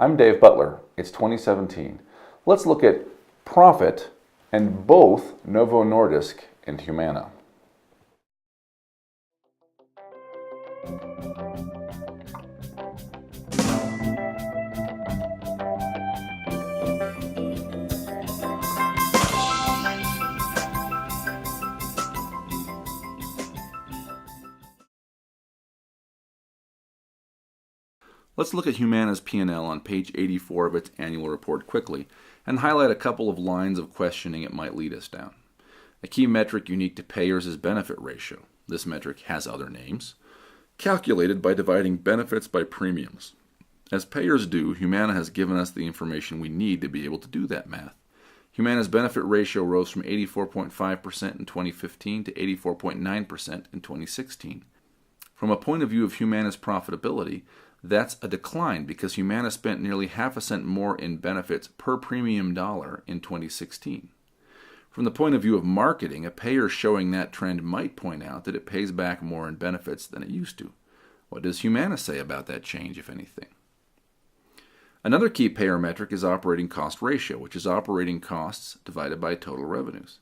I'm Dave Butler. It's 2017. Let's look at profit in both Novo Nordisk and Humana. Let's look at Humana's P&L on page 84 of its annual report quickly and highlight a couple of lines of questioning it might lead us down. A key metric unique to payers is benefit ratio. This metric has other names, calculated by dividing benefits by premiums. As payers do, Humana has given us the information we need to be able to do that math. Humana's benefit ratio rose from 84.5% in 2015 to 84.9% in 2016. From a point of view of Humana's profitability, that's a decline because Humana spent nearly half a cent more in benefits per premium dollar in 2016. From the point of view of marketing, a payer showing that trend might point out that it pays back more in benefits than it used to. What does Humana say about that change, if anything? Another key payer metric is operating cost ratio, which is operating costs divided by total revenues.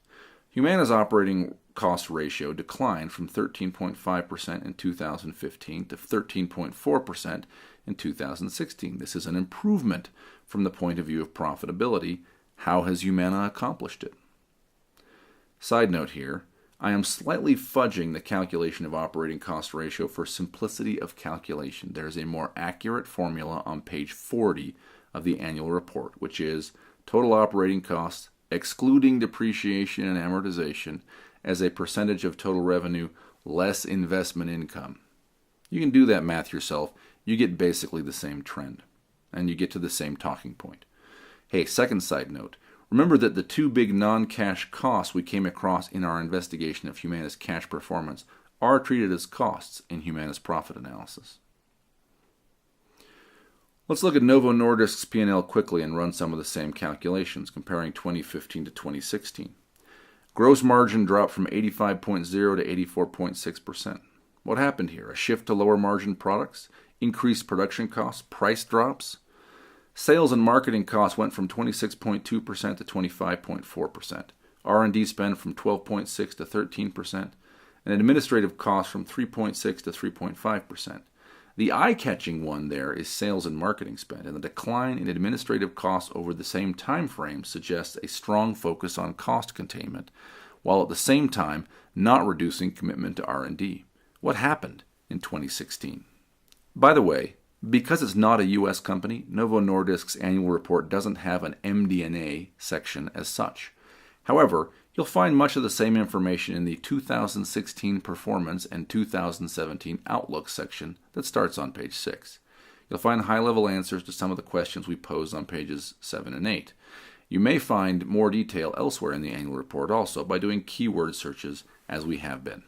Humana's operating cost ratio declined from 13.5% in 2015 to 13.4% in 2016. This is an improvement from the point of view of profitability. How has Humana accomplished it? Side note here, I am slightly fudging the calculation of operating cost ratio for simplicity of calculation. There is a more accurate formula on page 40 of the annual report, which is total operating costs excluding depreciation and amortization as a percentage of total revenue less investment income. You can do that math yourself. You get basically the same trend, and you get to the same talking point. Hey, second side note. Remember that the two big non-cash costs we came across in our investigation of Humana's cash performance are treated as costs in Humana's profit analysis. Let's look at Novo Nordisk's P&L quickly and run some of the same calculations, comparing 2015 to 2016. Gross margin dropped from 85.0 to 84.6%. What happened here? A shift to lower margin products? Increased production costs? Price drops? Sales and marketing costs went from 26.2% to 25.4%. R&D spend from 12.6% to 13%. And administrative costs from 3.6% to 3.5%. The eye-catching one there is sales and marketing spend, and the decline in administrative costs over the same time frame suggests a strong focus on cost containment, while at the same time not reducing commitment to R&D. What happened in 2016? By the way, because it's not a U.S. company, Novo Nordisk's annual report doesn't have an MD&A section as such. However, you'll find much of the same information in the 2016 Performance and 2017 Outlook section that starts on page 6. You'll find high-level answers to some of the questions we posed on pages 7 and 8. You may find more detail elsewhere in the annual report also by doing keyword searches, as we have been.